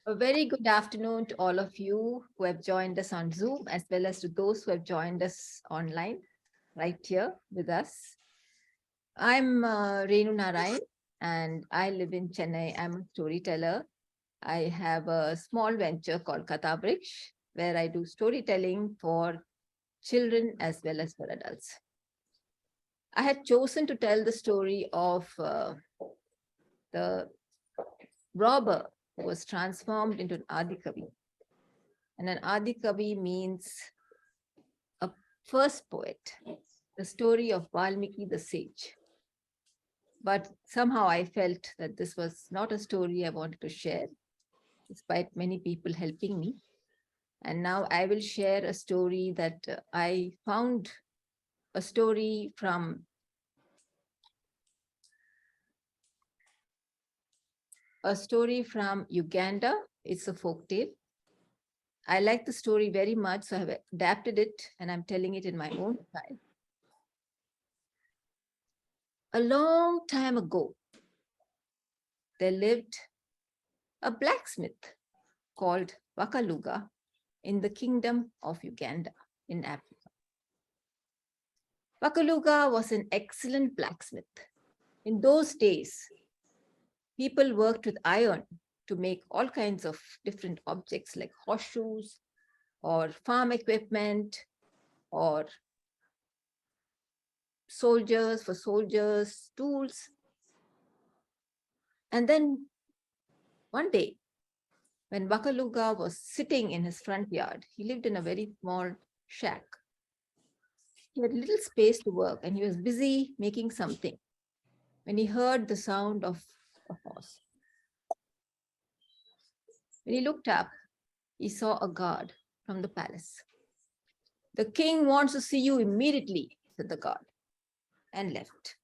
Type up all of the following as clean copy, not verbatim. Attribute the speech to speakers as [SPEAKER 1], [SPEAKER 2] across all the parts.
[SPEAKER 1] A very good afternoon to all of you who have joined us on Zoom, as well as to those who have joined us online right here with us. I'm Renu Narayan, and I live in Chennai. I'm a storyteller. I have a small venture called Kathabriksh, where I do storytelling for children as well as for adults. I had chosen to tell the story of the robber who was transformed into an Adikavi. And an Adikavi means a first poet, the story of Valmiki the sage. But somehow I felt that this was not a story I wanted to share, despite many people helping me. And now I will share a story that I found a story from Uganda. It's a folk tale. I like the story very much, so I have adapted it and I'm telling it in my own style. A long time ago, there lived a blacksmith called Wakaluga in the kingdom of Uganda in Africa. Wakaluga was an excellent blacksmith. In those days, people worked with iron to make all kinds of different objects like horseshoes or farm equipment or soldiers, tools. And then one day, when Wakaluga was sitting in his front yard, he lived in a very small shack. He had little space to work and he was busy making something when he heard the sound of a horse. When he looked up, he saw a guard from the palace. "The king wants to see you immediately," said the guard, and left.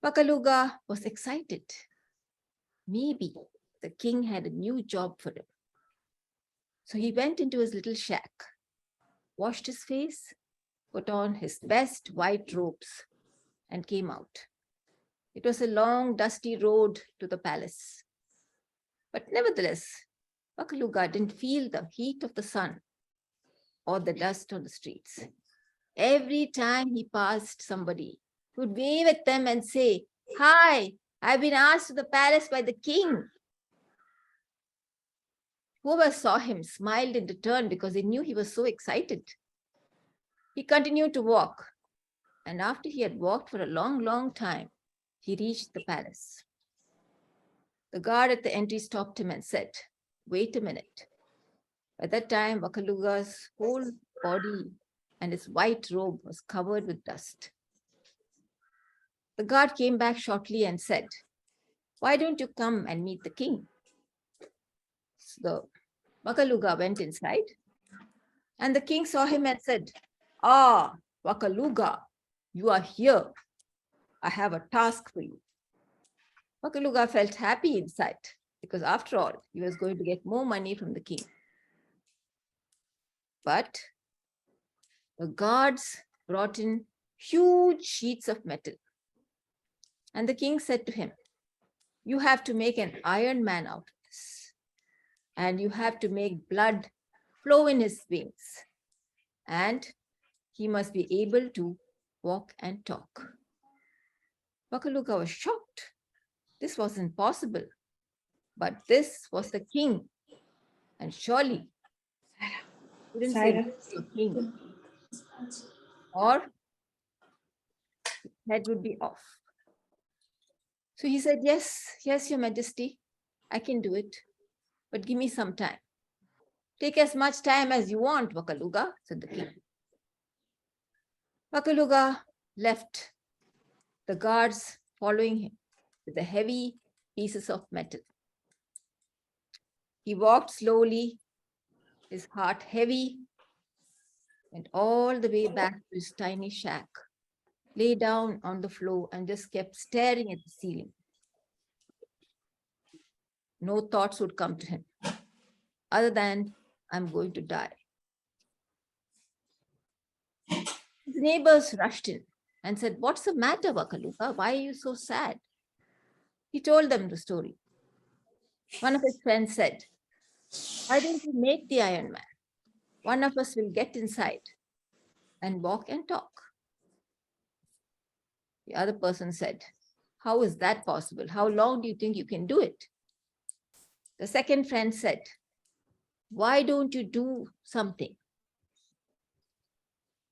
[SPEAKER 1] Wakaluga was excited. Maybe the king had a new job for him. So he went into his little shack, washed his face, put on his best white robes, and came out. It was a long, dusty road to the palace. But nevertheless, Wakaluga didn't feel the heat of the sun or the dust on the streets. Every time he passed somebody, he would wave at them and say, "Hi, I've been asked to the palace by the king." Whoever saw him smiled in return because they knew he was so excited. He continued to walk, and after he had walked for a long, long time, he reached the palace. The guard at the entry stopped him and said, "Wait a minute." By that time, Wakaluga's whole body and his white robe was covered with dust. The guard came back shortly and said, "Why don't you come and meet the king?" So Wakaluga went inside, and the king saw him and said, "Ah, Wakaluga, you are here. I have a task for you." Wakaluga felt happy inside because, after all, he was going to get more money from the king. But the guards brought in huge sheets of metal. And the king said to him, "You have to make an iron man out of this. And you have to make blood flow in his veins. And he must be able to walk and talk." Wakaluga was shocked. This wasn't possible. But this was the king. And surely he didn't say
[SPEAKER 2] Sarah.
[SPEAKER 1] this to a king, or his head would be off. So he said, yes, Your Majesty, I can do it. But give me some time. "Take as much time as you want, Wakaluga," said the king. Wakaluga left, the guards following him with the heavy pieces of metal. He walked slowly, his heart heavy, went all the way back to his tiny shack, lay down on the floor and just kept staring at the ceiling. No thoughts would come to him other than, "I'm going to die." His neighbors rushed in and said, "What's the matter, Wakaluga? Why are you so sad?" He told them the story. One of his friends said, "Why don't you make the Iron Man? One of us will get inside and walk and talk." The other person said, "How is that possible? How long do you think you can do it?" The second friend said, "Why don't you do something?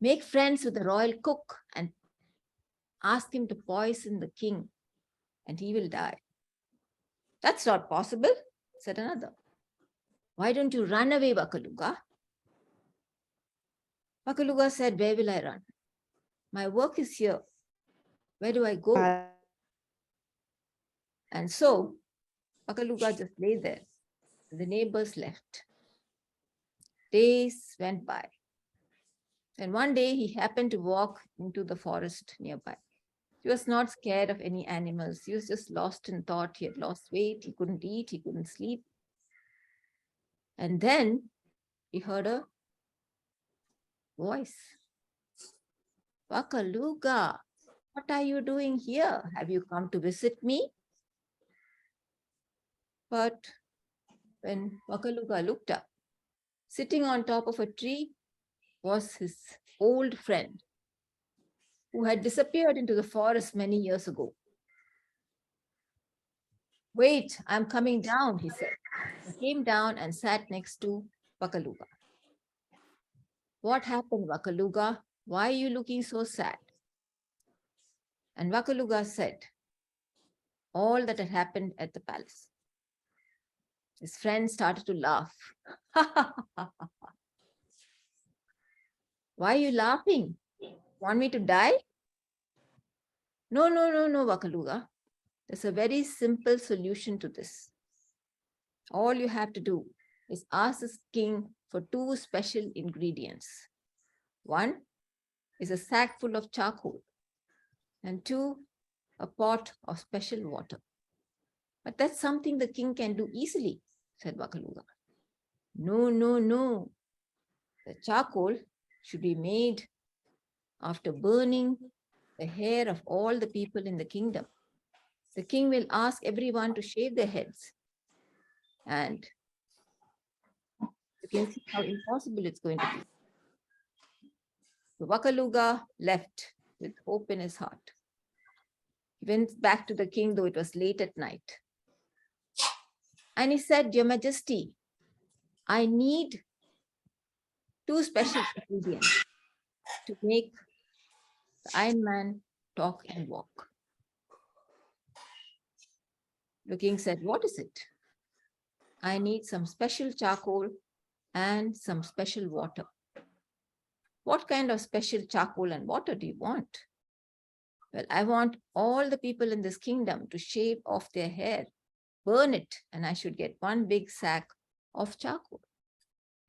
[SPEAKER 1] Make friends with the royal cook and ask him to poison the king and he will die." "That's not possible," said another. "Why don't you run away, Wakaluga?" Wakaluga said, "Where will I run? My work is here. Where do I go?" And so Wakaluga just lay there. The neighbors left. Days went by. And one day he happened to walk into the forest nearby. He was not scared of any animals. He was just lost in thought. He had lost weight. He couldn't eat. He couldn't sleep. And then he heard a voice. "Wakaluga, what are you doing here? Have you come to visit me?" But when Wakaluga looked up, sitting on top of a tree was his old friend who had disappeared into the forest many years ago. "Wait, I'm coming down," he said. He came down and sat next to Wakaluga. "What happened, Wakaluga? Why are you looking so sad?" And Wakaluga said all that had happened at the palace. His friend started to laugh. "Why are you laughing? Want me to die?" No, Wakaluga. There's a very simple solution to this. All you have to do is ask the king for two special ingredients. One is a sack full of charcoal, and two, a pot of special water. "But that's something the king can do easily," said Wakaluga. No. The charcoal should be made after burning the hair of all the people in the kingdom. The king will ask everyone to shave their heads. And you can see how impossible it's going to be. So Wakaluga left with hope in his heart. He went back to the king, though it was late at night. And he said, "Your Majesty, I need two special ingredients to make the Iron Man talk and walk." The king said, "What is it?" "I need some special charcoal and some special water." "What kind of special charcoal and water do you want?" "Well, I want all the people in this kingdom to shave off their hair, burn it, and I should get one big sack of charcoal,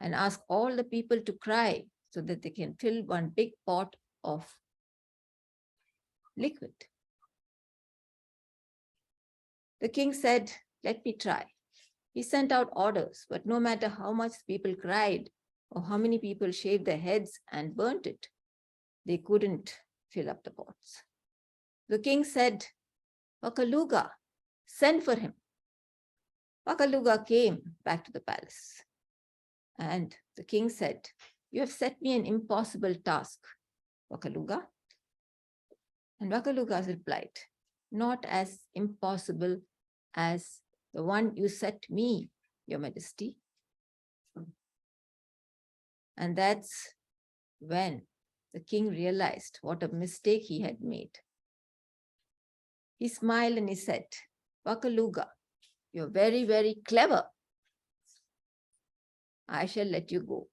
[SPEAKER 1] and ask all the people to cry so that they can fill one big pot of liquid." The king said, "Let me try." He sent out orders, but no matter how much people cried or how many people shaved their heads and burnt it, they couldn't fill up the pots. The king said, "Wakaluga, send for him." Wakaluga came back to the palace. And the king said, "You have set me an impossible task, Wakaluga." And Wakaluga replied, "Not as impossible as the one you set me, Your Majesty." And that's when the king realized what a mistake he had made. He smiled and he said, "Wakaluga, you're very, very clever. I shall let you go."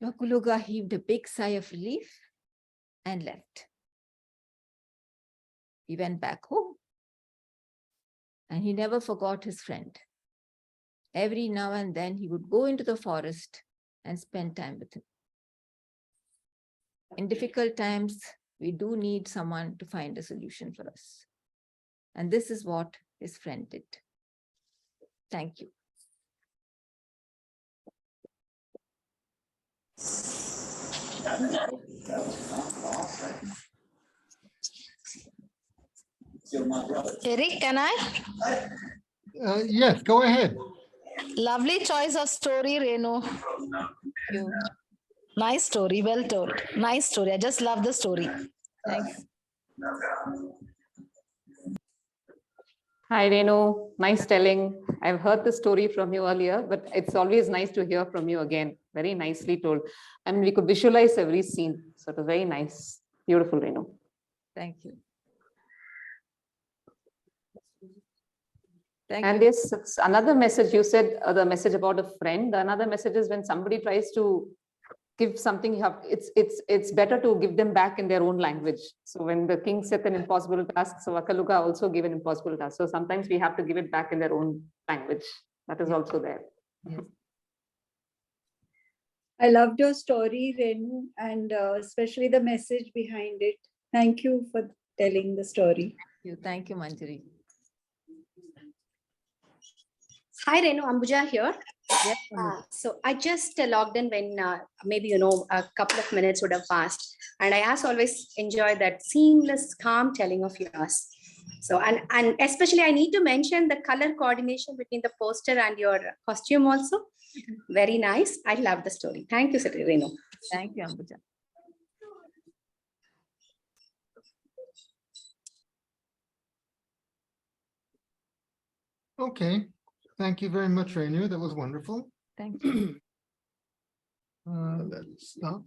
[SPEAKER 1] Wakaluga heaved a big sigh of relief and left. He went back home and he never forgot his friend. Every now and then he would go into the forest and spend time with him. In difficult times, we do need someone to find a solution for us. And this is what his friend did. Thank you.
[SPEAKER 2] Eric, can I?
[SPEAKER 3] Yes, go ahead.
[SPEAKER 2] Lovely choice of story, Renu.
[SPEAKER 1] You.
[SPEAKER 2] Nice story, well told. Nice story. I just love the story.
[SPEAKER 1] Thanks.
[SPEAKER 4] Hi, Renu. Nice telling. I've heard the story from you earlier, but it's always nice to hear from you again. Very nicely told. And we could visualize every scene. So it was very nice. Beautiful, Renu.
[SPEAKER 1] Thank you. Thank
[SPEAKER 4] And
[SPEAKER 1] you.
[SPEAKER 4] yes, it's another message you said, the message about a friend. Another message is when somebody tries to give something, you have it's better to give them back in their own language. So when the king set an impossible task, so Vakaluga also gave an impossible task. So sometimes we have to give it back in their own language. That is also there.
[SPEAKER 1] Yes.
[SPEAKER 5] I loved your story, Renu, and especially the message behind it. Thank you for telling the story.
[SPEAKER 1] Thank you, Manjari.
[SPEAKER 6] Hi, Renu, Ambuja here.
[SPEAKER 1] Yes,
[SPEAKER 6] So I just logged in when maybe, a couple of minutes would have passed. And I as always enjoy that seamless, calm telling of yours. So, and especially I need to mention the color coordination between the poster and your costume also. Very nice. I love the story. Thank you, Renu.
[SPEAKER 1] Thank you, Ambuja.
[SPEAKER 3] Okay. Thank you very much, Renu. That was wonderful.
[SPEAKER 1] Thank you.
[SPEAKER 3] Let's stop.